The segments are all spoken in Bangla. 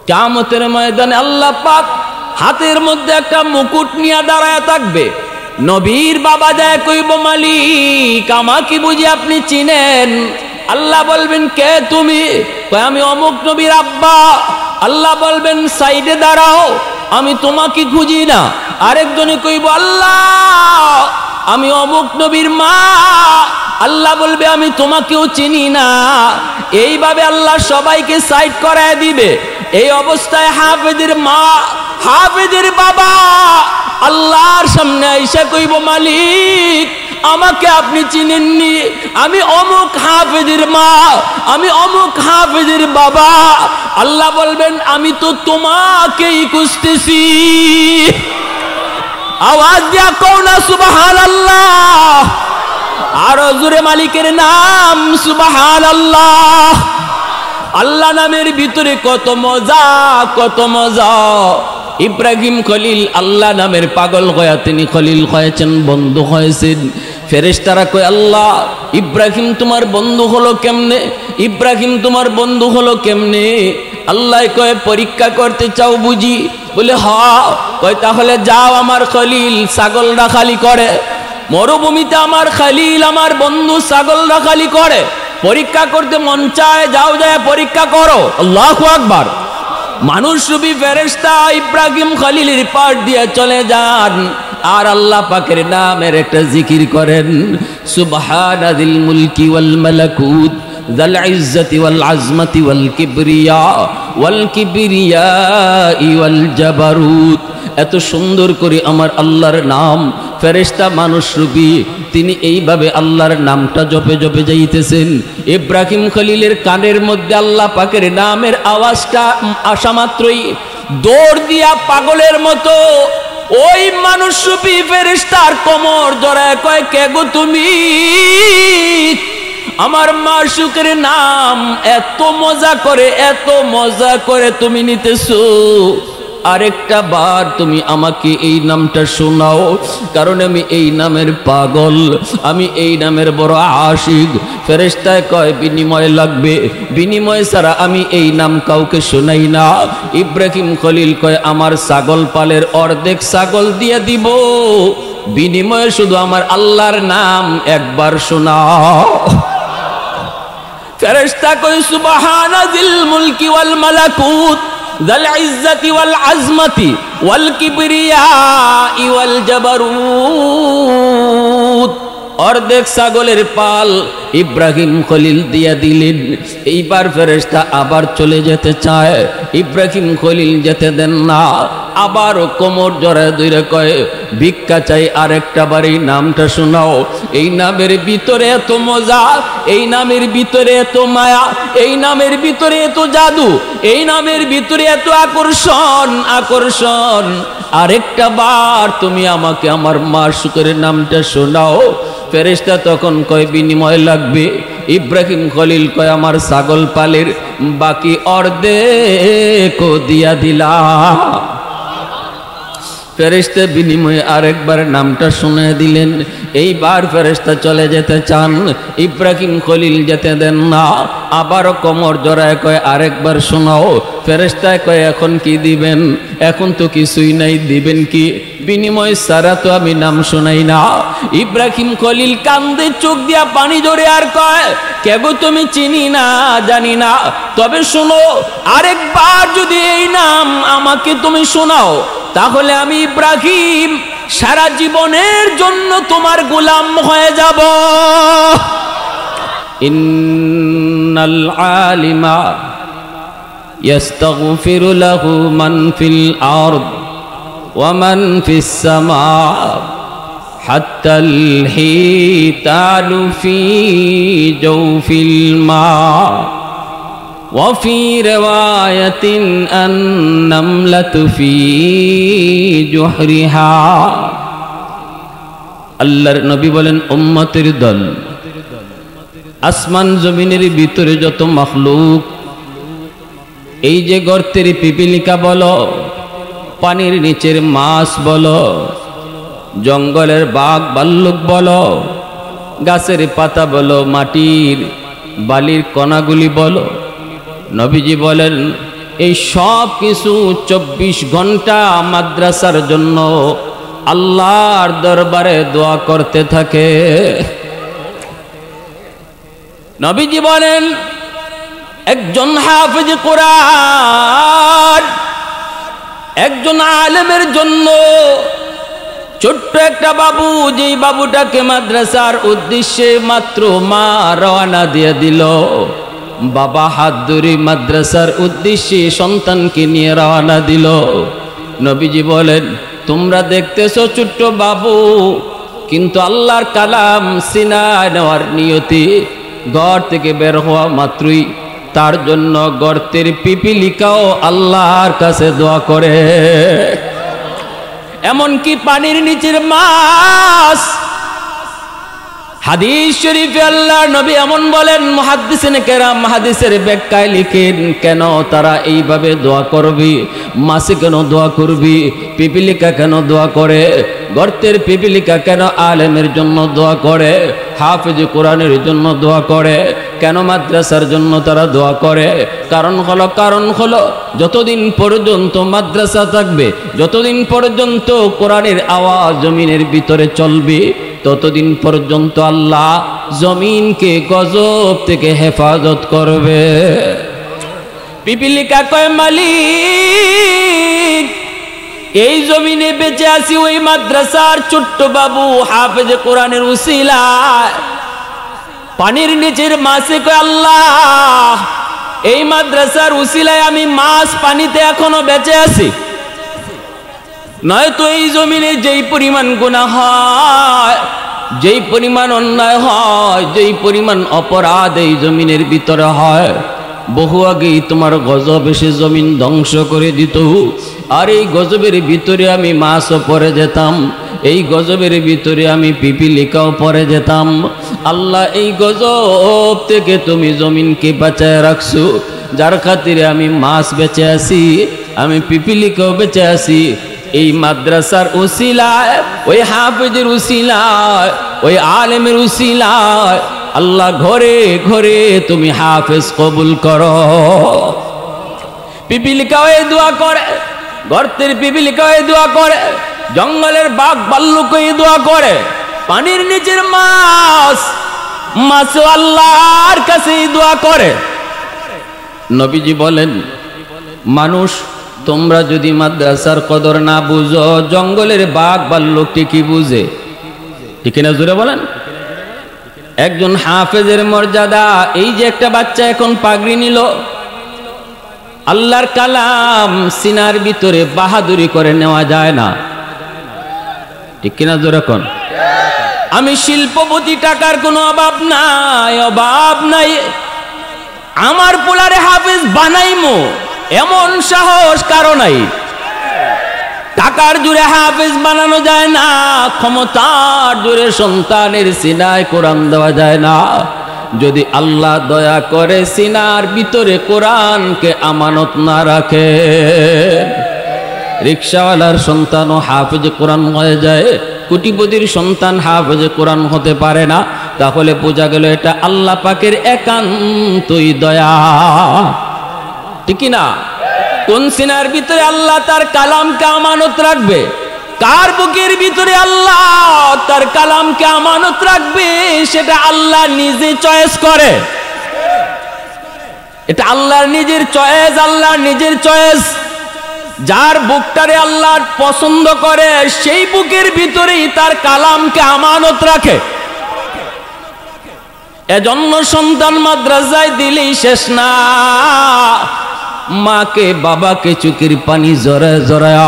কিয়ামতের ময়দানে আল্লাহ পাক হাতের মধ্যে একটা মুকুট নিয়ে দাঁড়ায় থাকবে। নবীর বাবা যায় কইব, মালিক আমাকে বুঝি আপনি চিনেন? আল্লাহ বলবেন, কে তুমি? কয়, আমি অমুক নবীর আব্বা। আল্লাহ বলবেন, সাইডে দাঁড়াও, আমি তোমাকে খুঁজি না। আরেকজনে কইব, আল্লাহ আমি অমুক নবীর মা। আল্লাহ বলবে, আমি তোমাকেও চিনি না। এইভাবে আল্লাহ সবাইকে সাইড করায় দিবে। এই অবস্থায় হাফেজের মা, হাফেজের বাবা আল্লাহর সামনে আইসা কইব, মালিক আমাকে আপনি চিনেননি? আমি অমুক হাফেজের মা, আমি অমুক হাফেজের বাবা। আল্লাহ বলবেন, আমি তো তোমাকেই খুঁজতেছি। আওয়াজ দিয়া কও না সুবহানাল্লাহ। আরো জোরে মালিকের নাম সুবহানাল্লাহ। আল্লাহ নামের ভিতরে কত মজা, কত মজা। ইব্রাহিম খলিল আল্লাহ নামের পাগল হয়ে তিনি খলিল হয়েছেন, বন্ধু হয়েছেন। ফেরেশতারা কয়, আল্লাহ ইব্রাহিম তোমার বন্ধু হলো কেমনে? ইব্রাহিম তোমার বন্ধু হলো কেমনে? আল্লাহ কয়, পরীক্ষা করতে চাও বুঝি? বলে হ্যাঁ। কয়, তাহলে যাও, আমার খলিল ছাগল রাখালি করে। মরুভূমিতে আমার খলিল আমার বন্ধু ছাগল রাখালি করে। পরীক্ষা করতে মন চায়, যাও, যায় পরীক্ষা করো। আল্লাহু আকবার। মানুষ রূপী ফেরেশতা ইব্রাহিম খলিলের পাশ দিয়ে চলে যান, আর আল্লাহ পাকের নামের একটা জিকির করেন, সুবহানাল মুলকি ওয়াল মালাকুত যাল ইজ্জতি ওয়াল আজমতি ওয়াল কিবরিয়া ওয়াল জাবারুত। এত সুন্দর করে আমার আল্লাহর নাম, ফেরেশতা মানুষ রূপী তিনি এইভাবে আল্লাহর নামটা জপে জপে যাইতেছেন। ইব্রাহিম খলিলের কানের মধ্যে আল্লাহ পাকের নামের আওয়াজটা আসা মাত্রই দৌড় দিয়া পাগলের মতো ওই মানুষ রূপী ফেরেশতার কোমর জড়ায় কয়, কে গো তুমি? আমার মাশউকের নাম এত মজা করে, এত মজা করে তুমি নিতেছো, আরেকটা বার তুমি আমাকে এই নামটা শোনাও, কারণ আমি এই নামের পাগল, আমি এই নামের বড় আশিক। ফেরেশতায় কয়, বিনিময় লাগবে, বিনিময় ছাড়া আমি এই নাম কাউকে শোনাই না। ইব্রাহিম খলিল কয়, আমার ছাগল পালের অর্ধেক ছাগল দিয়ে দিব, বিনিময়ে শুধু আমার আল্লাহর নাম একবার শোনাও। ফেরেশতা কয়, সুবহানাল মুলকি ওয়াল মালাকুত যাল ইজ্জতি ওয়াল আজমতি ওয়াল কিবরিয়া ওয়াল জাবারুত। অর্ধেক ছাগলের পাল ইব্রাহিম খলিল দিয়া দিলেন। এইবার ফেরেশতা আবার চলে যেতে চায়, ইব্রাহিম খলিল যেতে দেন না। আবারও কোমর জড়ায় ধরে কয়, ভিক্ষা চাই, আরেকটা বার এই নামটা শোনাও। এই নামের ভিতরে এত মজা, এই নামের ভিতরে এত মায়া, এই নামের ভিতরে এত জাদু, এই নামের ভিতরে এত আকর্ষণ, আকর্ষণ। আরেকটা বার তুমি আমাকে আমার মাশউকের নামটা শোনাও। ফেরেশতা তখন কয়, বিনিময় লাগবে। ইব্রাহিম খলিল কয়, আমার ছাগল পালের বাকি অর্ধেক দিয়া দিলা। ফেরেশতা বিনিময়ে আরেকবার নামটা শুনে দিলেন। এইবার ফেরেশতা চলে যেতে চান, ইব্রাহিম খলিল যেতে দেন না। আবারও কোমর জড়ায় কয়, আরেকবার শোনাও। ফেরেশতায় কয়, এখন কি দিবেন? এখন তো কিছুই নাই, দিবেন কি? বিনিময় সারা তো আমি নাম শোনাই না। ইব্রাহিম খলিল কান্দে, চোখ দিয়া পানি ঝরে, আর কয়, কে গো তুমি? চিনি না, জানি না, তবে শোনো, আরেকবার যদি এই নাম আমাকে তুমি শোনাও, তাহলে আমি ইব্রাহিম সারা জীবনের জন্য তোমার গোলাম হয়ে যাব। ইন্নাল আলিমা ইস্তাগফিরু লাহু মান ফিল আরদ ওয়া মান ফিস সামা হাত্তাল হিতালু ফি জাওফিল মা وفي رواية النملة في جحرها। আল্লাহর নবী বলেন, উম্মতের দল, আসমান জমিনের ভিতরে যত মাখলুক, এই যে গর্তের পিপিলিকা বলো, পানির নিচের মাছ বলো, জঙ্গলের বাঘ ভাল্লুক বলো, গাছের পাতা বলো, মাটির বালির কণাগুলি বলো, নবীজি বলেন এই সব কিছু 24 ঘন্টা মাদ্রাসার জন্য আল্লাহর দরবারে দোয়া করতে থাকে। নবীজি বলেন একজন হাফেজ কোরআন, একজন আলেমের জন্য ছোট্ট একটা বাবু, যেই বাবুটাকে মাদ্রাসার উদ্দেশ্যে মাত্র মা রওনা দিয়ে দিল, বাবা হাত ধরে মাদ্রাসার উদ্দেশ্যে সন্তানকে নিয়ে রওনা দিল। নবীজি বলেন তোমরা দেখতেছো ছোট্ট বাবু, কিন্তু আল্লাহর কালাম সিনায় নেওয়ার নিয়তি ঘর থেকে বের হওয়া মাত্রই তার জন্য গর্তের পিপিলিকাও আল্লাহর কাছে দোয়া করে। এমনকি পানির নিচের মাছ, হাদিস শরীফে আল্লাহর নবী এমন বলেন, মুহাদ্দিসিনে কেরাম হাদিসের ব্যাখ্যায় লিখেন কেন তারা এইভাবে দোয়া করবি, মাছে কেন দোয়া করবি, পিপিলিকা কেন দোয়া করে, গর্তের পিপিলিকা কেন আলেমের জন্য দোয়া করে, হাফেজ কোরআনের জন্য দোয়া করে, কেন মাদ্রাসার জন্য তারা দোয়া করে? কারণ হলো যতদিন পর্যন্ত মাদ্রাসা থাকবে, যতদিন পর্যন্ত কোরআনের আওয়াজ জমিনের ভিতরে চলবে, ততদিন পর্যন্ত আল্লাহ জমিনকে গজব থেকে হেফাজত করবে। পিপিলিকা কয় মালিক, এই জমিনে বেঁচে আছি ওই মাদ্রাসার ছোট্ট বাবু হাফেজ কোরআনের উসিলায়। পানির নিচের মাছে কয় আল্লাহ, এই মাদ্রাসার উসিলায় আমি মাছ পানিতে এখনো বেঁচে আছি, নয়তো এই জমিনে যেই পরিমাণ গুনাহ হয়, যেই পরিমাণ অন্যায় হয়, যেই পরিমাণ অপরাধ এই জমিনের ভিতরে হয়, বহু আগেই তোমার গজব এসে জমিন ধ্বংস করে দিত। আর এই গজবের ভিতরে আমি মাছও পড়ে যেতাম, এই গজবের ভিতরে আমি পিপিলিকাও পড়ে যেতাম। আল্লাহ এই গজব থেকে তুমি জমিনকে বাঁচায় রাখছো, যার খাতিরে আমি মাছ বেঁচে আছি, আমি পিপিলিকাও বেঁচে আছি। এই মাদ্রাসার উসিলায়, ওই হাফেজের উসিলায়, ওই আলেমের উসিলায় আল্লাহ ঘরে ঘরে তুমি হাফেজ কবুল করো। পিপিলিকাও এই দোয়া করে, গর্তের পিপিলিকাও এই দোয়া করে, জঙ্গলের বাঘ ভাল্লুকও এই দোয়া করে, পানির নিচের মাছও আল্লাহর কাছে এই দোয়া করে। নবীজি বলেন মানুষ তোমরা যদি মাদ্রাসার কদর না বুঝো, জঙ্গলের বাঘ ভাল্লুকটি কি বুঝে? ঠিক না জোরে বলেন। একজন হাফেজের মর্যাদা, এই যে একটা বাচ্চা এখন পাগড়ি নিল, আল্লাহর কালাম সিনার ভিতরে বাহাদুরি করে নেওয়া যায় না, ঠিক কিনা জোরে কোন? আমি শিল্পপতি, টাকার কোনো অভাব নাই, অভাব নাই, আমার পোলারে হাফেজ বানাইমো এমন সাহস কারো নাই। টাকার জোরে হাফেজ বানানো যায় না, ক্ষমতার জোরে সন্তানের সিনায় কোরআন দেওয়া যায় না। যদি আল্লাহ দয়া করে সিনার ভিতরে কোরআনকে আমানত না রাখে, রিকশাওয়ালার সন্তানও হাফেজ কোরআন হয়ে যায়, কোটিপতির সন্তান হাফেজ কোরআন হতে পারে না, তাহলে বোঝা গেল এটা আল্লাহ পাকের একান্তই দয়া, ঠিক না? কোন সিনার ভিতরে আল্লাহ তার কালামকে আমানত রাখবে? কার বুকের ভিতরে আল্লাহ তার কালামকে আমানত রাখবে? সেটা আল্লাহ নিজে চয়েস করে, এটা আল্লাহর নিজের চয়েস, আল্লাহর নিজের চয়েস। যার বুকটারে আল্লাহ পছন্দ করে সেই বুকের ভিতরেই তার কালামকে আমানত রাখে। এজন্য সন্তান মাদ্রাসায় দিলেই শেষ না, মাকে বাবাকে চোখের পানি জড়ায় জড়ায়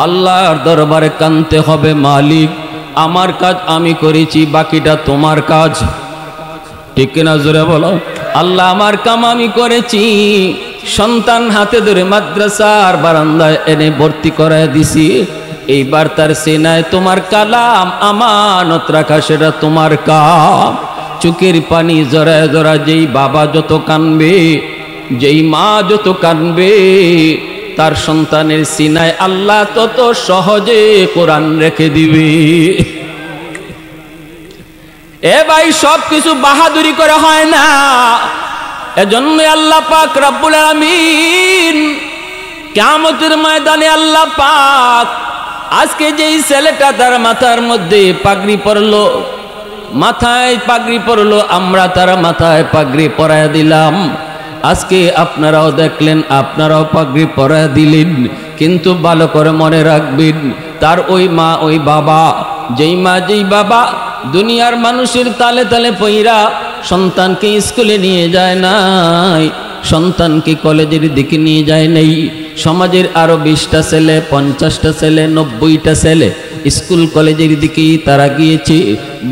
আল্লাহর দরবারে কাঁদতে হবে, মালিক আমার কাজ আমি করেছি, বাকিটা তোমার কাজ, ঠিক কিনা জোরে বলো। আল্লাহ আমার কাম আমি করেছি, সন্তান হাতে ধরে মাদ্রাসার বারান্দায় এনে ভর্তি করায় দিছি, এইবার তার সিনায় তোমার কালাম আমানত রাখা সেটা তোমার কাম। চোখের পানি জড়ায় জড়ায় যেই বাবা যত কাঁদবে, যেই মা যত কাঁদবে, তার সন্তানের সিনায় আল্লাহ তত সহজে কোরআন রেখে দিবে। এ ভাই, সব কিছু বাহাদুরি করে হয় না, এজন্য আল্লাহ পাক রব্বুল আলামিন কিয়ামতের ময়দানে আল্লাহ পাক আজকে যেই ছেলেটা তার মাথার মধ্যে পাগড়ি পরলো, মাথায় পাগড়ি পরলো, আমরা তার মাথায় পাগড়ি পরায় দিলাম। আজকে আপনারাও দেখলেন, আপনারাও পাগড়ি পরায় দিলেন, কিন্তু ভালো করে মনে রাখবেন তার ওই মা ওই বাবা, যেই মা যেই বাবা দুনিয়ার মানুষের তালে তালে পইরা সন্তানকে স্কুলে নিয়ে যায় নাই, সন্তানকে কলেজের দিকে নিয়ে যায় নাই, সমাজের আরো 20টা ছেলে 50টা ছেলে 90টা ছেলে স্কুল কলেজের দিকেই তারা গিয়েছে,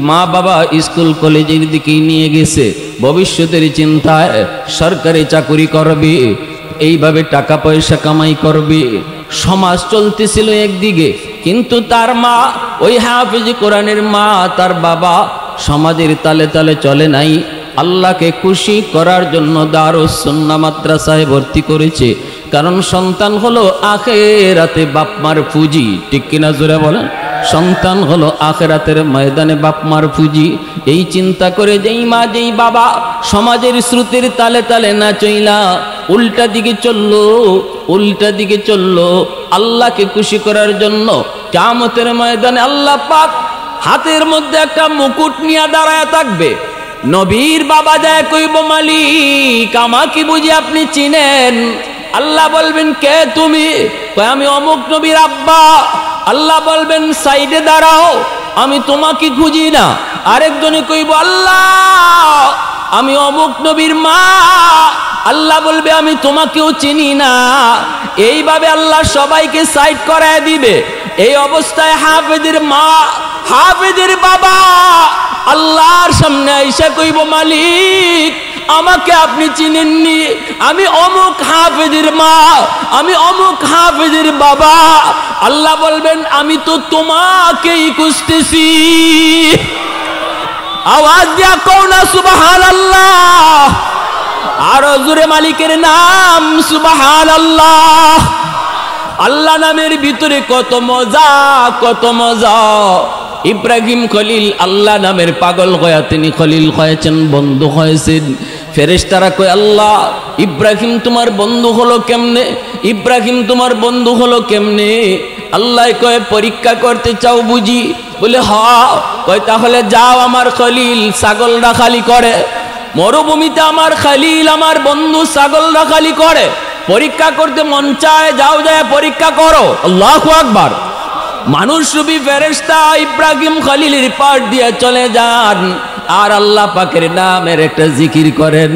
মা বাবা স্কুল কলেজের দিকেই নিয়ে গেছে, ভবিষ্যতের চিন্তায় সরকারি চাকরি করবে, এইভাবে টাকা পয়সা কামাই করবে। সমাজ চলতেছিল একদিকে, কিন্তু তার মা ওই হাফেজ কোরআনের মা তার বাবা সমাজের তালে তালে চলে নাই, আল্লাহকে খুশি করার জন্য দারুস সুন্নাহ মাদ্রাসায় ভর্তি করেছে। কারণ সন্তান হলো আখিরাতে বাপ মার পুঁজি, ঠিক কিনা জোরে বলেন? সন্তান হলো আখিরাতের ময়দানে বাপ মার পুঁজি। এই চিন্তা করে যেই মা যেই বাবা সমাজের স্রোতের তালে তালে না চইলা উল্টা দিকে চললো, উল্টা দিকে চললো আল্লাহকে খুশি করার জন্য, কিয়ামতের ময়দানে আল্লাহ পাক হাতের মধ্যে একটা মুকুট নিয়ে দাঁড়ায় থাকবে। নবীর বাবা যায় কইব, মালিক আমাকে বুঝি আপনি চিনেন? আল্লাহ বলবেন, কে তুমি? কয় আমি অমুক নবীর আব্বা। আল্লাহ বলবেন, সাইডে দাঁড়াও, আমি তোমাকে খুঁজি না। আরেকজনে কইব, আল্লাহ আমি অমুক নবীর মা। আল্লাহ বলবে, আমি তোমাকেও চিনি না। এইভাবে আল্লাহ সবাইকে সাইড করায় দিবে। এই অবস্থায় হাফেজের মা হাফেজের বাবা আল্লাহর সামনে আইসা কইব, মালিক আমাকে আপনি চিনেননি, আমি অমুক হাফেজের মা, আমি অমুক হাফেজের বাবা। আল্লাহ বলবেন, আমি তো তোমাকেই খুঁজতেছি। আওয়াজ দিয়া কও না সুবহানাল্লাহ, আরো জোরে মালিকের নাম সুবহানাল্লাহ। আল্লাহ নামের ভিতরে কত মজা, কত মজা। ইব্রাহিম খলিল আল্লাহ নামের পাগল হয়ে তিনি খলিল হয়েছেন, বন্ধু হয়েছেন। ফেরেশতারা কয়, আল্লাহ ইব্রাহিম তোমার বন্ধু হলো কেমনে? ইব্রাহিম তোমার বন্ধু হলো কেমনে? আল্লাহ কয়, পরীক্ষা করতে চাও বুঝি? বলে হ্যাঁ। কয় তাহলে যাও, আমার খলিল ছাগল রাখালি করে, মরুভূমিতে আমার খলিল আমার বন্ধু ছাগল রাখালি করে, পরীক্ষা করতে মন চায়, যাও যায় পরীক্ষা করো। আল্লাহু আকবার। মানুষ রূপী ফেরেশতা ইব্রাহিম খলিলের পাশ দিয়ে চলে যান, আর আল্লাহ পাকের নামের একটা জিকির করেন,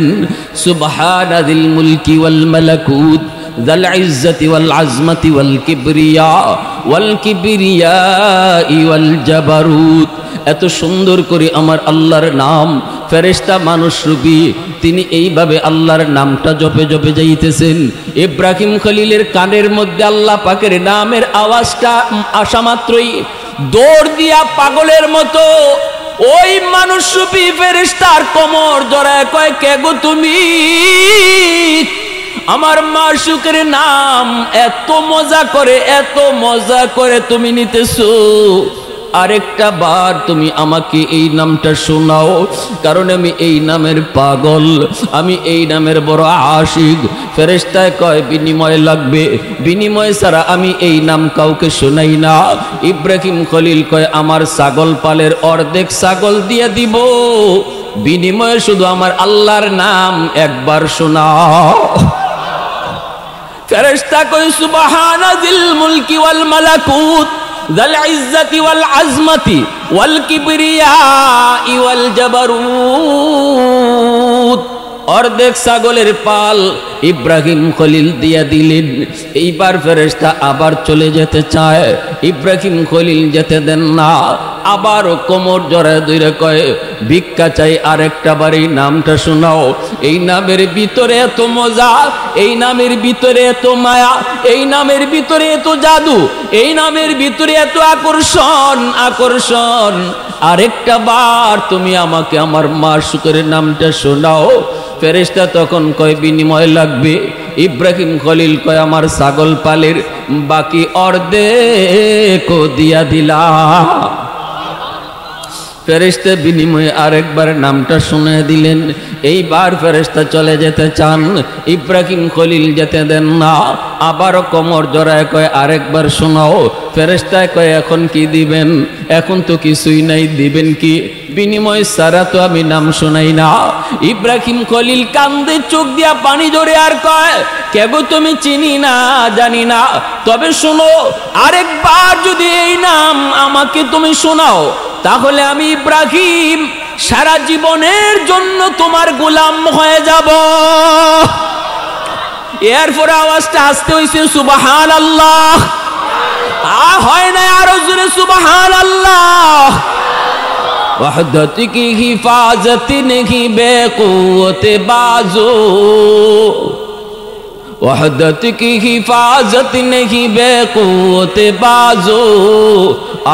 সুবহানাল মুলকি ওয়াল মালাকুত যাল ইজ্জতি ওয়াল আজমতি ওয়াল কিবরিয়া ওয়াল জাবারুত। এত সুন্দর করে আমার আল্লাহর নাম, ফেরেশতা মানুষ রূপী তিনি এইভাবে আল্লাহর নামটা জপে জপে যাইতেছেন। ইব্রাহিম খলিলের কানের মধ্যে আল্লাহ পাকের নামের আওয়াজটা আসা মাত্রই দৌড় দিয়া পাগলের মতো ওই মানুষ রূপী ফেরেশতার কোমর জড়ায় কয়, কে গো তুমি? আমার মাশউকের নাম এত মজা করে, এত মজা করে তুমি নিতেছো, আরেকটা বার তুমি আমাকে এই নামটা শোনাও, কারণ আমি এই নামের পাগল, আমি এই নামের বড় আশিক। ফেরেশতায় কয়, বিনিময় লাগবে, বিনিময় ছাড়া আমি এই নাম কাউকে শোনাই না। ইব্রাহিম খলিল কয়, আমার ছাগল পালের অর্ধেক ছাগল দিয়ে দিব, বিনিময়ে শুধু আমার আল্লাহর নাম একবার শোনাও। ফেরেশতা কয়, সুবহানাল মুলকি ওয়াল মালাকুত যাল ইজ্জতি ওয়াল আজমতি ওয়াল কিবরিয়া ওয়াল জাবারুত। অর্ধেক ছাগলের পাল ইব্রাহিম খলিল দিয়া দিলেন। এইবার ফেরেশতা আবার চলে যেতে চায়, ইব্রাহিম খলিল যেতে দেন না। আবারও কোমর জড়ায় ধরে কয়, ভিক্ষা চাই, আরেকটা বার এই নামটা শোনাও। এই নামের ভিতরে এত মজা, এই নামের ভিতরে এত মায়া, এই নামের ভিতরে এত জাদু, এই নামের ভিতরে এত আকর্ষণ, আকর্ষণ। আরেকটা বার তুমি আমাকে আমার মাশউকের নামটা শোনাও। ফেরেশতা তখন কয়, বিনিময় লাগবে। ইব্রাহিম খলিল কয়, আমার ছাগল পালের বাকি অর্ধেক দিয়া দিলা। ফেরেশতা বিনিময়ে আরেকবার নামটা শুনে দিলেন। এইবার ফেরেশতা চলে যেতে চান, ইব্রাহিম খলিল যেতে দেন না। আবারও কোমর জড়ায় কয় আরেকবার শোনাও। ফেরেশতা কয় এখন কি দিবেন? এখন তো কিছুই নাই, দিবেন কি? বিনিময় সারা তো আমি নাম শোনাই না। ইব্রাহিম খলিল কান্দে, চোখ দিয়া পানি জড়ে আর কয় কে গো তুমি? চিনি না, জানি না, তবে শোনো আরেকবার যদি এই নাম আমাকে তুমি শোনাও তাহলে আমি ইব্রাহিম সারা জীবনের জন্য তোমার গোলাম হয়ে যাব। এরপরে আওয়াজটা আসতে হইছে সুবহানাল্লাহ। হয় না আরো জোরে সুবহানাল্লাহ। वहदत की हिफाजत नहीं बेक़ुव्वत बाज़ो, वहदत की हिफाजत नहीं बेक़ुव्वत बाज़ो,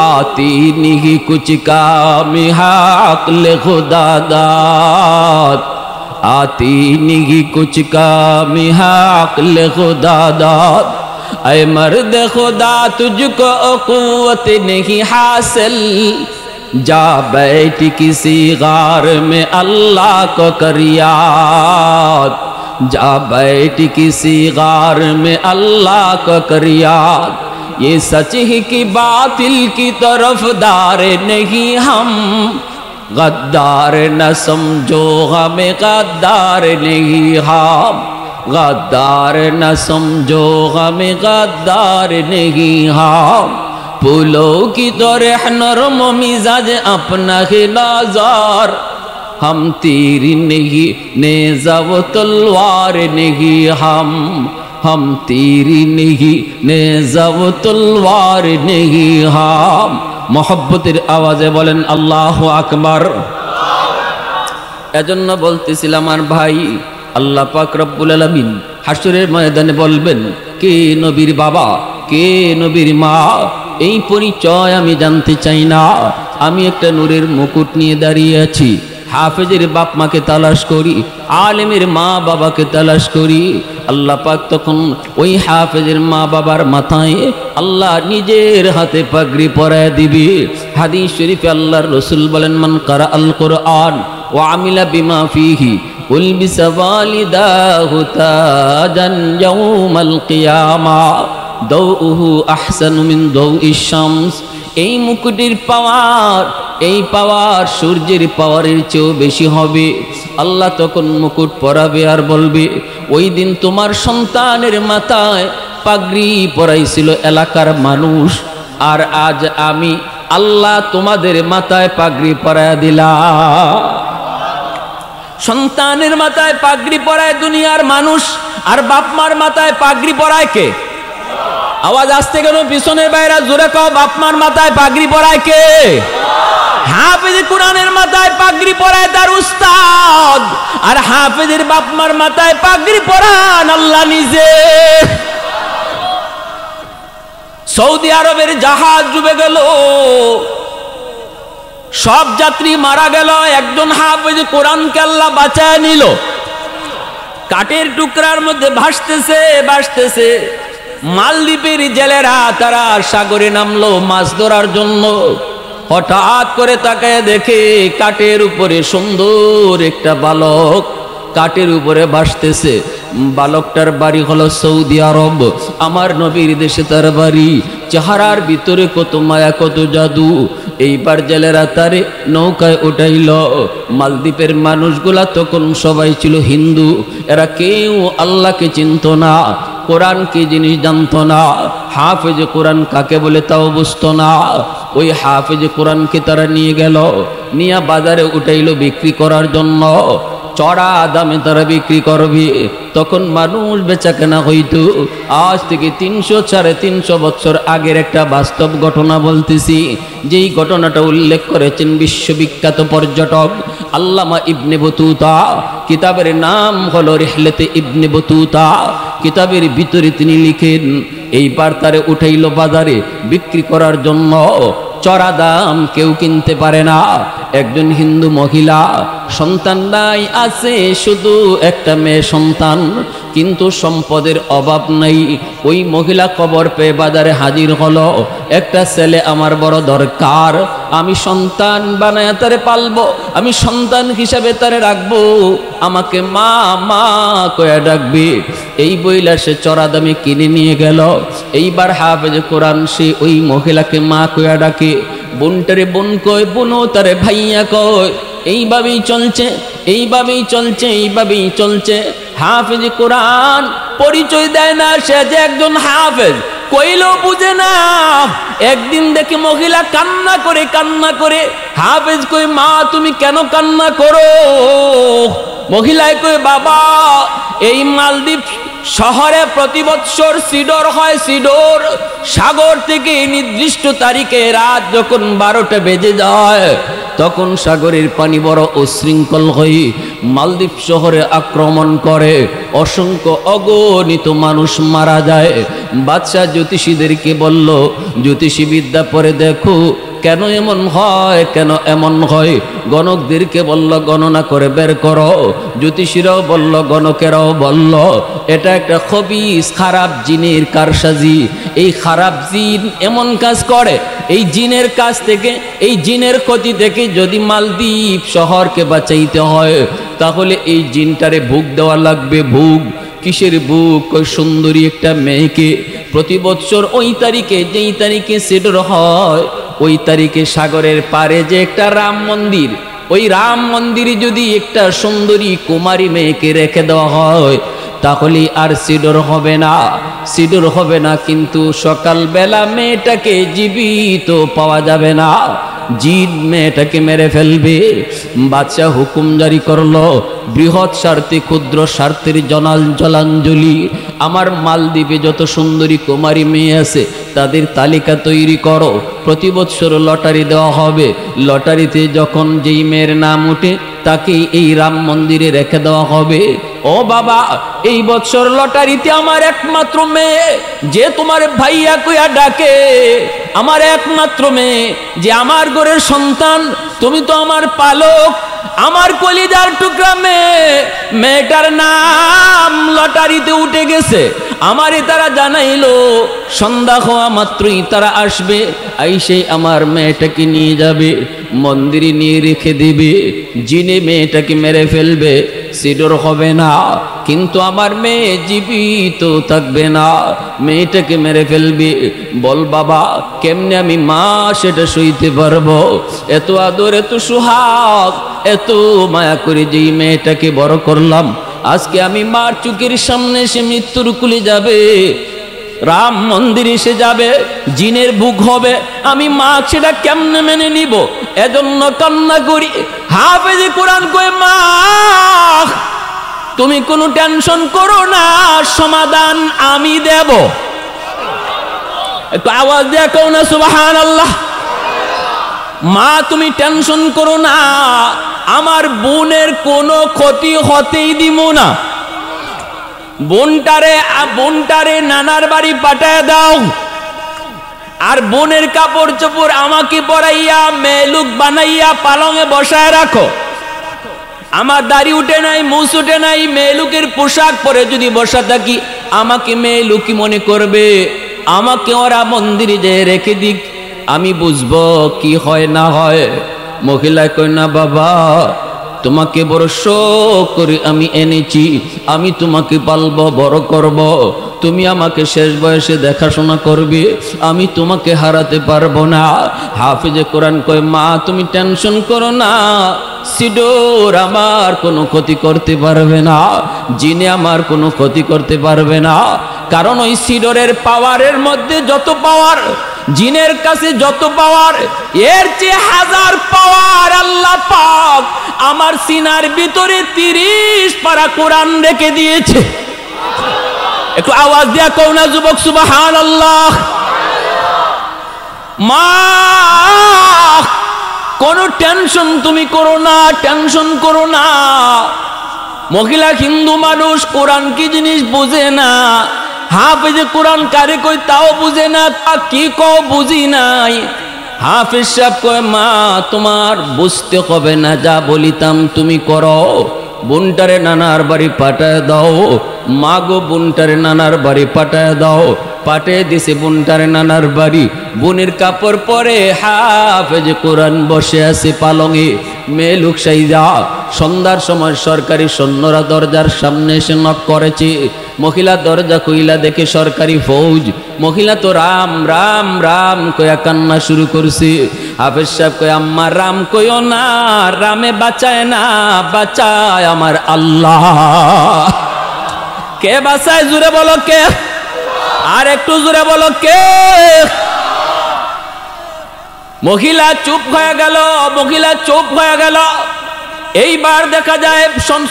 आती नहीं कुछ काम अक़्ल खुदा दाद, आती नहीं कुछ काम अक़्ल खुदा दाद। ऐ मर्द खुदा तुझको क़ुव्वत नहीं हासिल, जा बैठ किसी गार में अल्लाह को कर याद, जा बैठ किसी गार में अल्लाह को कर याद। ये सच है कि बातिल की तरफदार नहीं हम, गद्दार न समझो हमें गद्दार नहीं हम, गद्दार न समझो हमें गद्दार नहीं हम। फूलों की तरह नरम मिजाज अपना है नाज़ार, हम तीर नहीं नेज़ा वो तलवार नहीं हम तीर नहीं नेज़ा वो तलवार नहीं हम। मोहब्बतेर आवाज़े बोलेन अल्लाहु আকবার। এজন্য বলতেছিলাম আমার ভাই, আল্লাহ পাক রব্বুল আলামিন হাসরের ময়দানে বলবেন কে নবীর বাবা, কে নবীর মা। এই পরিচয় আমি জানতে চাই না। আমি একটা নূরের মুকুট নিয়ে দাঁড়িয়ে আছি। হাফেজের বাপ মাকে তালাশ করি, আলেমের মা বাবাকে তালাশ করি। আল্লাহ পাক তখন ওই হাফেজের মা বাবার মাথায় আল্লাহ নিজের হাতে পাগড়ি পরায় দিবে। হাদিস শরীফে আল্লাহর রাসূল বলেন মান কারা আল কোরআন ওয়া আমিলা বিমা ফিহি উলবিসা ওয়ালিদাহু তাজান ইয়াউমাল কিয়ামা দাউহু আহসানু মিন দাউইশ শামস। এই মুকুটের পাওয়ার, এই পাওয়ার সূর্যের পাওয়ারের চেয়েও বেশি হবে। আল্লাহ তখন মুকুট পরাবে আর বলবে ওই দিন তোমার সন্তানের মাথায় পাগড়ি পরাইছিল এলাকার মানুষ, আর আজ আমি আল্লাহ তোমাদের মাথায় পাগড়ি পরায়া দিলাম। সন্তানের মাথায় পাগড়ি পরায় দুনিয়ার মানুষ, আর বাপ মার মাথায় পাগড়ি পরায় কে? আওয়াজ আসতে কেন পিছনের বাইরা জোরে কও, বাপ মার মাথায় পাগড়ি পরায় কে? হাফেজ কোরআনের মাথায় পাগড়ি পরায় তার উস্তাদ, আর হাফেজের বাপ মার মাথায় পাগড়ি পরান আল্লাহ নিজে। সৌদি আরবের জাহাজ ডুবে গেল, সব যাত্রী মারা গেল, একজন হাফেজ কোরআনকে আল্লাহ বাঁচায় নিল। কাঠের টুকরার মধ্যে ভাসতেছে ভাসতেছে। মালদ্বীপের জেলেরা তারা সাগরে নামলো মাছ ধরার জন্য। হঠাৎ করে তাকায় দেখে কাঠের উপরে সুন্দর একটা বালক কাঠের উপরে ভাসতেছে। বালকটার বাড়ি হলো সৌদি আরব, আমার নবীর দেশে তার বাড়ি। চেহারার ভিতরে কত মায়া, কত জাদু। এইবার জেলেরা তারে নৌকায় উঠাইল। মালদ্বীপের মানুষগুলা তখন সবাই ছিল হিন্দু, এরা কেউ আল্লাহকে চিনত না, কোরআন কি জিনিস জানতো না, হাফেজ কোরআন কাকে বলে তাও বুঝতো না। ওই হাফেজ কোরআনকে তারা নিয়ে গেল, নিয়ে বাজারে উঠাইল বিক্রি করার জন্য। চড়া দামে তারা বিক্রি করবে। তখন মানুষ বেচা কেনা হইতো। আজ থেকে 300-350 বছর আগের একটা বাস্তব ঘটনা বলতেছি, যেই ঘটনাটা উল্লেখ করেছেন বিশ্ববিখ্যাত পর্যটক আল্লামা ইবনে বতুতা। কিতাবের নাম হলো রিহলাতে ইবনে বতুতা। কিতাবের ভিতরে তিনি লিখেন এইবার তারে উঠাইল বাজারে বিক্রি করার জন্য। চড়া দাম কেউ কিনতে পারে না। একজন হিন্দু মহিলা, সন্তান নাই, আছে শুধু একটা মেয়ে সন্তান, কিন্তু সম্পদের অভাব নাই। ওই মহিলা খবর পেয়ে বাজারে হাজির হলো, একটা ছেলে আমার বড় দরকার, আমি সন্তান বানায় তারে পালবো, আমি সন্তান হিসাবে তারে রাখবো, আমাকে মা মা কয়া ডাকবি। এই বইলা সে চড়া দামে কিনে নিয়ে গেল। এইবার হাফেজ কোরআন সে ওই মহিলাকে মা কয়া ডাকে, বোনটারে বোন কয়, বোনও তারে ভাইয়া কয়। এইভাবেই চলছে, এইভাবেই চলছে, এইভাবেই চলছে। হাফেজ কোরআন পরিচয় দেয় না সে যে একজন হাফেজ, কইলেও বুঝে না। একদিন দেখে মহিলা কান্না করে কান্না করে, হাফেজ কই মা তুমি কেন কান্না করো? মহিলায় কই বাবা এই মালদ্বীপ শহরে প্রতি বৎসর সিডর হয়, সিডর সাগর থেকে নির্দিষ্ট তারিখে রাত যখন 12টা বেজে যায় তখন সাগরের পানি বড় উশৃঙ্খল হয়ে মালদ্বীপ শহরে আক্রমণ করে, অসংখ্য অগণিত মানুষ মারা যায়। বাদশাহ জ্যোতিষীদেরকে বলল, জ্যোতিষী বিদ্যা পরে দেখো কেন এমন হয়, কেন এমন হয়। গণকদেরকে বলল গণনা করে বের করো। জ্যোতিষীরাও বলল, গণকেরাও বলল এটা একটা খবিস খারাপ জিনের কারসাজি। এই খারাপ জিন এমন কাজ করে, এই জিনের কাজ থেকে, এই জিনের ক্ষতি থেকে যদি মালদ্বীপ শহরকে বাঁচাইতে হয় তাহলে এই জিনটারে ভোগ দেওয়া লাগবে। ভোগ কিসের ভোগ? ওই সুন্দরী একটা মেয়েকে প্রতি বছর ওই তারিখে, যেই তারিখে সেডর হয় ওই তারিখে সাগরের পারে যে একটা রাম মন্দির, ওই রাম মন্দিরে যদি একটা সুন্দরী কুমারী মেয়েকে রেখে দেওয়া হয় তাহলে আর সিডর হবে না, সিডর হবে না। কিন্তু সকালবেলা মেয়েটাকে জীবিত পাওয়া যাবে না, জিন মেয়েটাকে মেরে ফেলবে। বাদশাহ হুকুম জারি করলো, বৃহৎ স্বার্থে ক্ষুদ্র স্বার্থের জলাঞ্জলি। আমার মালদ্বীপে যত সুন্দরী কুমারী মেয়ে আছে তাদের তালিকা তৈরি করো, প্রতি বছর লটারি দেওয়া হবে। লটারিতে যখন যেই মেয়ের নাম ওঠে তাকে এই রাম মন্দিরে রেখে দেওয়া হবে। ও বাবা, এই বছর লটারিতে আমার একমাত্র মেয়ে যে তোমার ভাইয়া কইয়া ডাকে, আমার একমাত্র মেয়ে যে আমার ঘরের সন্তান, তুমি তো আমার পালক, আমার কলিজার টুকরা মেয়ে, মেয়েটার নাম লটারিতে উঠে গেছে। আমারে তারা জানাইলো সন্ধ্যা হওয়া মাত্রই তারা আসবে, আইসে আমার মেয়েটাকে নিয়ে যাবে, মন্দিরে নিয়ে রেখে দেবে। জিনে মেয়েটাকে মেরে ফেলবে, সিডর হবে না, কিন্তু আমার মেয়ে জীবিত থাকবে না, মেয়েটাকে মেরে ফেলবে। বল বাবা কেমনে আমি মা সেটা সইতে পারবো? এত আদর, এত সুহাগ, এত মায়া করে যেই মেয়েটাকে বড় করলাম, আজকে আমি মার চোখের সামনে সে মৃত্যুর কুলে যাবে, রাম মন্দিরে এসে যাবে, জিনের বুক হবে, আমি মা সেটা কেমনে মেনে নিব? এজন্য কান্না করি। হাফেজ কোরআন কয় মা তুমি কোনো টেনশন করো না, সমাধান আমি দেব। একটু আওয়াজ দিয়ে কও না সুবহানাল্লাহ। মা তুমি টেনশন করো না, আমার বোনের কোনো ক্ষতি হতেই দিব না। বোনটারে নানার বাড়ি পাঠায় দাও, আর বোনের কাপড় চোপড় আমাকে পরাইয়া মেলুক বানাইয়া পালঙে বসায় রাখো। আমার দাড়ি উঠে নাই, মুছ উঠে নাই, মেলুকের পোশাক পরে যদি বসা থাকি আমাকে মেলুকি মনে করবে, আমাকে ওরা মন্দিরে যেয়ে রেখে দিক, আমি বুঝবো কি হয় না হয়। মহিলা কই না বাবা তোমাকে বড় শোক করে আমি এনেছি, আমি তোমাকে পালবো, বড় করব, তুমি আমাকে শেষ বয়সে দেখাশোনা করবে, আমি তোমাকে হারাতে পারবো না। হাফেজে কোরআন কয় মা তুমি টেনশন করো না, সিডর আমার কোনো ক্ষতি করতে পারবে না, জিনে আমার কোনো ক্ষতি করতে পারবে না। কারণ ওই সিডরের পাওয়ারের মধ্যে যত পাওয়ার, জিনের কাছে যত পাওয়ার, এর চেয়ে হাজার পাওয়ার আল্লাহ পাক আমার সিনার ভিতরে 30 পারা কোরআন রেখে দিয়েছে। একটু আওয়াজ দিয়া কও না যুবক সুবহানাল্লাহ। মা কোনো টেনশন তুমি করো না, টেনশন করো না। মহিলা হিন্দু মানুষ, কোরআন কি জিনিস বুঝে না। হাফেজে কোরআন কারে কই তাও বুঝে না, তা কি কও বুঝি নাই। হাফেজ সাহেব কয় মা তোমার বুঝতে হবে না, যা বলিতাম তুমি করো, বোনটারে নানার বাড়ি পাঠায় দাও। মা গো বোনটারে নানার বাড়ি পাঠায় দাও, পাঠিয়ে দিছে বোনটার নানার বাড়ি। বোনের কাপড় পরে হাফেজ কোরআন বসে আছে পালঙে। মেয়ে লোক সাইজা সন্ধ্যার সময় সরকারি সৈন্যরা দরজার সামনে এসে নক করেছে। মহিলা দরজা খুইলা দেখে সরকারি ফৌজ। মহিলা তো রাম রাম রাম কয়া কান্না শুরু করছে। হাফেজ সাহেব কয় আম্মা রাম কইও না, রামে বাঁচায় না, বাঁচায় আমার আল্লাহ। কে বাঁচায় জুড়ে বলো কে, আর একটু জুড়ে বলো কে। মহিলা চুপ হয়ে গেল, মহিলা চুপ হয়ে গেল। এইবার দেখা যায়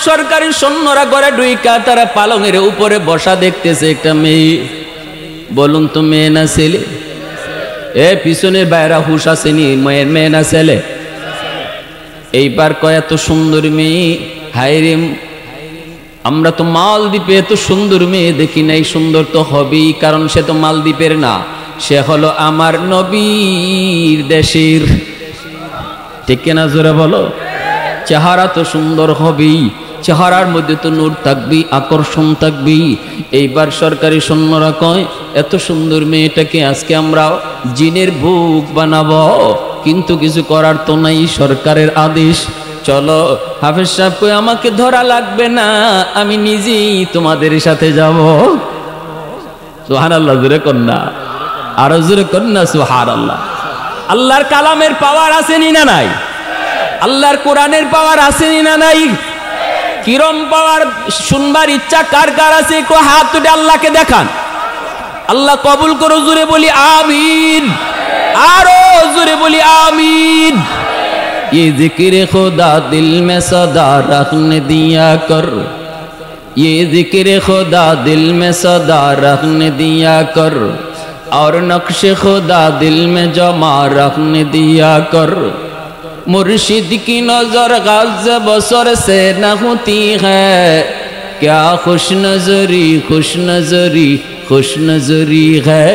সরকারি সৈন্যরা ঘরে ঢুইকা তারা পালঙের উপরে বসা দেখতেছে একটা মেয়ে। বলুন তো মেয়ে না ছেলে? এ পিছনের বাইরা হুশ আসেনি, মেয়ের মেয়ে না ছেলে? এইবার কয় এত সুন্দর মেয়ে, হায়রে আমরা তো মালদ্বীপে এত সুন্দর মেয়ে দেখি নাই। সুন্দর তো হবেই, কারণ সে তো মালদ্বীপের না, সে হলো আমার নবীর দেশের। ঠিক কিনা জোরে বলো? চেহারা তো সুন্দর হবেই, চেহারার মধ্যে তো নূর থাকবেই, আকর্ষণ থাকবেই। এইবার সরকারি সৈন্যরা কয় এত সুন্দর মেয়েটাকে আজকে আমরা জিনের ভোগ বানাবো, কিন্তু কিছু করার তো নাই, সরকারের আদেশ। চলো। হাফেজ সাহেব কই আমাকে ধরা লাগবে না, আমি নিজেই তোমাদের সাথে যাব। সুবহানাল্লাহ জোরে কন্যা, আরো জোরে কন্যা সুবহানাল্লাহ। আল্লাহর কালামের পাওয়ার আসেনি না নাই? আল্লাহর কোরআনের পাওয়ার আসেনি না নাই? কিরম পাওয়ার শুনবার ইচ্ছা কার কার আছে একটু হাত তুলে আল্লাহকে দেখান। আল্লাহ কবুল করো, জোরে বলি আমিন, আরো জোরে বলি আমিন। ये जिक्र खुदा दिल में सदा रखने दिया कर, ये जिक्र खुदा दिल में सदा रखने दिया कर, और नक्श खुदा दिल में जमा रखने दिया कर। मुर्शिद की नजर गाज़ बसर से न होती है, क्या खुश नजरी खुश नजरी खुश नजरी है,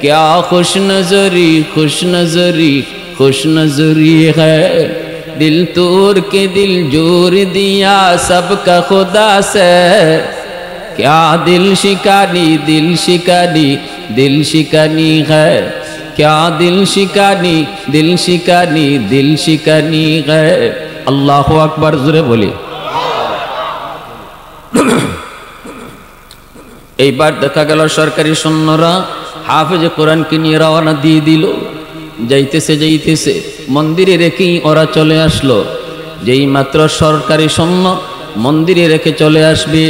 क्या खुश नजरी खुश नजरी खुश नजरी है। दिल तोड़ के दिल जोड़ दिया सबका खुदा से, क्या दिल शिकानी दिल शिकानी दिल शिकानी है, क्या दिल शिकानी दिल शिकानी दिल शिकानी है। अल्लाहु আকবার জোরে বলি। এইবার দেখা গেল সরকারি সৈন্যরা হাফেজ কোরআনকে নিয়ে রওনা দিয়ে দিল। যাইতেছে যাইতেছে মন্দিরে রেখেই ওরা চলে আসলো। যেই মাত্র সরকারি সৈন্য মন্দিরে রেখে চলে আসবে,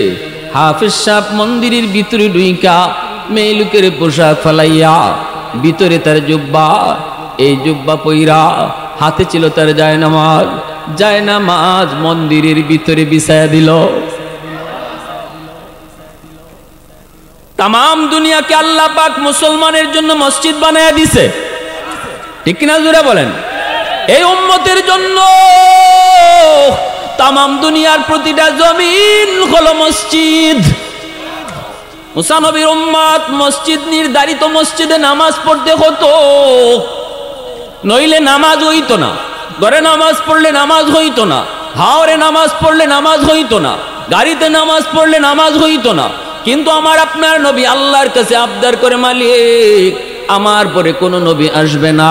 হাফেজ সাহেব মন্দিরের ভিতরে ঢুইকা মেয়ে লোকের পোশাক ফালাইয়া, ভিতরে তার জুব্বা, এই জুব্বা পইরা, হাতে ছিল তার জায়নামাজ, জায়নামাজ মন্দিরের ভিতরে বিছায়া দিল। তাম দুনিয়াকে আল্লাহ পাক মুসলমানের জন্য মসজিদ বানায়া দিছে, ঠিক কিনা জোরে বলেন? এই উম্মতের জন্য তাম দুনিয়ার প্রতিটা জমিন হলো মসজিদ। মুসা নবীর উম্মত মসজিদ নির্ধারিত মসজিদে নামাজ পড়তে হতো, নইলে নামাজ হইতো না। ঘরে নামাজ পড়লে নামাজ হইতো না, হাওরে নামাজ পড়লে নামাজ হইতো না, গাড়িতে নামাজ পড়লে নামাজ হইতো না। কিন্তু আমার আপনার নবী আল্লাহর কাছে আবদার করে, মালিক আমার পরে কোনো নবী আসবে না,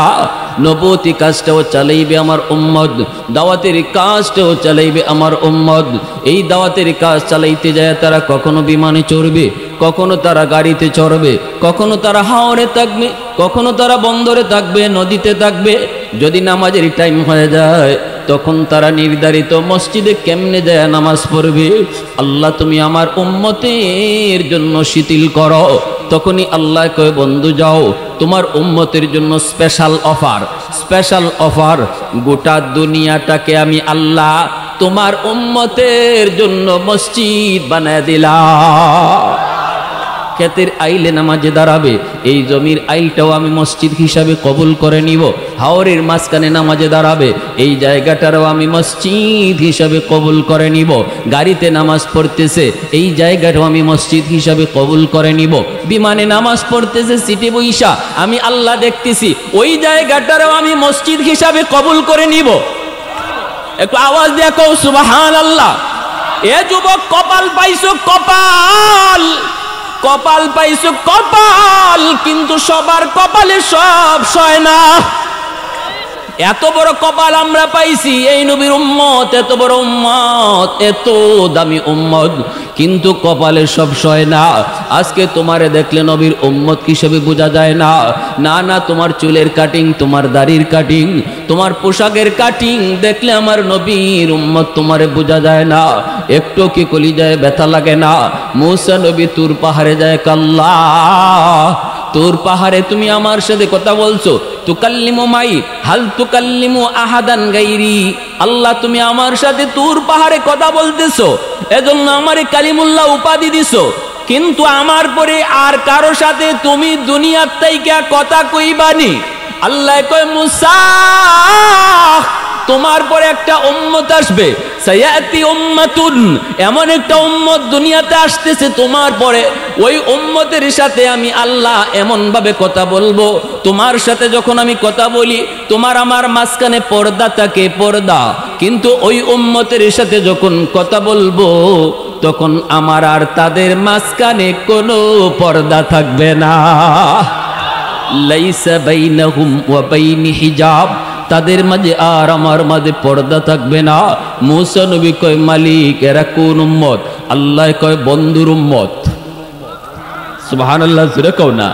নবুয়তি কাজটাও চালাইবে আমার উম্মত, দাওয়াতের কাজটাও চালাইবে আমার উম্মত। এই দাওয়াতের কাজ চালাইতে যায় তারা কখনো বিমানে চড়বে, কখনো তারা গাড়িতে চড়বে, কখনো তারা হাওরে থাকবে, কখনো তারা বন্দরে থাকবে, নদীতে থাকবে। যদি নামাজের টাইম হয়ে যায় তখন তারা নির্ধারিত মসজিদে কেমনে যায় নামাজ পড়বে। আল্লাহ তুমি আমার উম্মতের জন্য শিথিল করো। তখনই আল্লাহ কয়, বন্ধু যাও, তোমার উম্মতের জন্য স্পেশাল অফার, স্পেশাল অফার। গোটা দুনিয়াটাকে আমি আল্লাহ তোমার উম্মতের জন্য মসজিদ বানায় দিলাম। ক্ষেতের আইলে নামাজে দাঁড়াবে, এই জমির আইলটাও আমি মসজিদ হিসাবে কবুল করে নিব। হাওরের মাঝখানে নামাজে দাঁড়াবে, এই জায়গাটারও আমি মসজিদ হিসাবে কবুল করে নিব। গাড়িতে নামাজ পড়তেছে, এই জায়গাটাও আমি মসজিদ হিসাবে কবুল করে নিব। বিমানে নামাজ পড়তেছে সিটে বইসা, আমি আল্লাহ দেখতেছি, ওই জায়গাটারও আমি মসজিদ হিসাবে কবুল করে নিব। একটু আওয়াজ দিয়ে কও সুবহানাল্লাহ। এ যুবক কপাল পাইছো, কপাল। কপাল পাইছো কপাল, কিন্তু সবার কপালে সব সয় না। এত বড় কপাল আমরা পাইছি, এই নবীর উম্মত, এত বড় উম্মত, এত দামি উম্মত, কিন্তু কপালে সব সয় না। আজকে তোমারে দেখলে নবীর উম্মত হিসেবে বোঝা যায় না। না না, তোমার চুলের কাটিং, তোমার দাড়ির কাটিং, তোমার পোশাকের কাটিং দেখলে আমার নবীর উম্মত তোমারে বোঝা যায় না। একটু কি কলিজায় ব্যথা লাগে না? মুসা নবী তুর পাহাড়ে যায়, কাল্লা তুর পাহাড়ে তুমি আমার সাথে কথা বলছো, তুকাল্লিমু মাই হাল তুকাল্লিমু আহাদান গাইরি। আল্লাহ তুমি আমার সাথে তুর পাহাড়ে কথা বলতেছো, এজন্য আমারে কালিমুল্লাহ উপাধি দিছো, কিন্তু আমার পরে আর কারো সাথে তুমি দুনিয়ার থেকে কথা কইবানি। আল্লাহ কয় মুসা, তোমার পরে একটা উম্মত আসবে, সায়াতি উম্মাতুন, এমন একটা উম্মত দুনিয়াতে আসতেছে তোমার পরে, ওই উম্মতের সাথে আমি আল্লাহ এমন ভাবে কথা বলবো, তোমার সাথে যখন আমি কথা বলি তোমার আমার মাঝখানে পর্দা থাকে, পর্দা, কিন্তু ওই উম্মতের সাথে যখন কথা বলবো তখন আমার আর তাদের মাঝখানে কোনো পর্দা থাকবে না। লাইসা বাইনাহুম ওয়া বাইনি হিজাব, তাদের মাঝে আর আমার মাঝে পর্দা থাকবে না। মুসা নবী কয়, মালিক এরা কোন উম্মত? আল্লাহ কয়, বন্ধুর উম্মত। সুবহানাল্লাহ, জোরে কও না।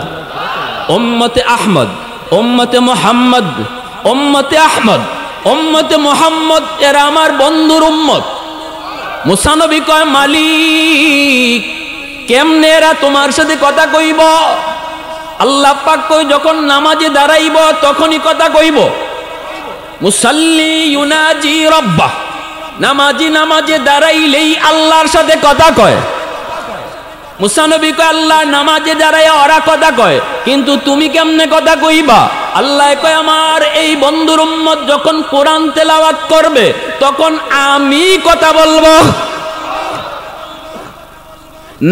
উম্মতে আহমদ, উম্মতে মুহাম্মদ, উম্মতে আহমদ, উম্মতে মুহাম্মদ, এরা আমার বন্ধুর উম্মত। মুসা নবী কয়, মালিক কেমনে এরা তোমার সাথে কথা কইব? আল্লাহ পাক কই, যখন নামাজে দাঁড়াইব তখনই কথা কইব। মুসাল্লি ইউনাজি রব্বাহ, নামাজি নামাজে দাঁড়াইলেই আল্লাহর সাথে কথা কয়। মুসা নবী কয়, আল্লাহ নামাজে দাঁড়াইয়া ওরা কথা কয়, কিন্তু তুমি কেমনে কথা কইবা? আল্লাহ কয়, আমার এই বন্ধুর উম্মত যখন কোরআন তেলাওয়াত করবে তখন আমি কথা বলবো।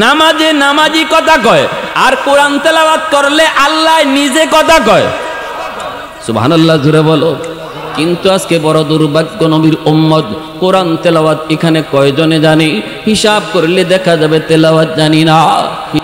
নামাজে নামাজি কথা কয়, আর কোরআন তেলাওয়াত করলে আল্লাহ নিজে কথা কয়। সুবহানাল্লাহ, জোরে বলো। কিন্তু আজকে বড় দুর্ভাগ্য, নবীর উম্মত কোরআন তেলাওয়াত এখানে কয়জনে জানি? হিসাব করলে দেখা যাবে তেলাওয়াত জানি না।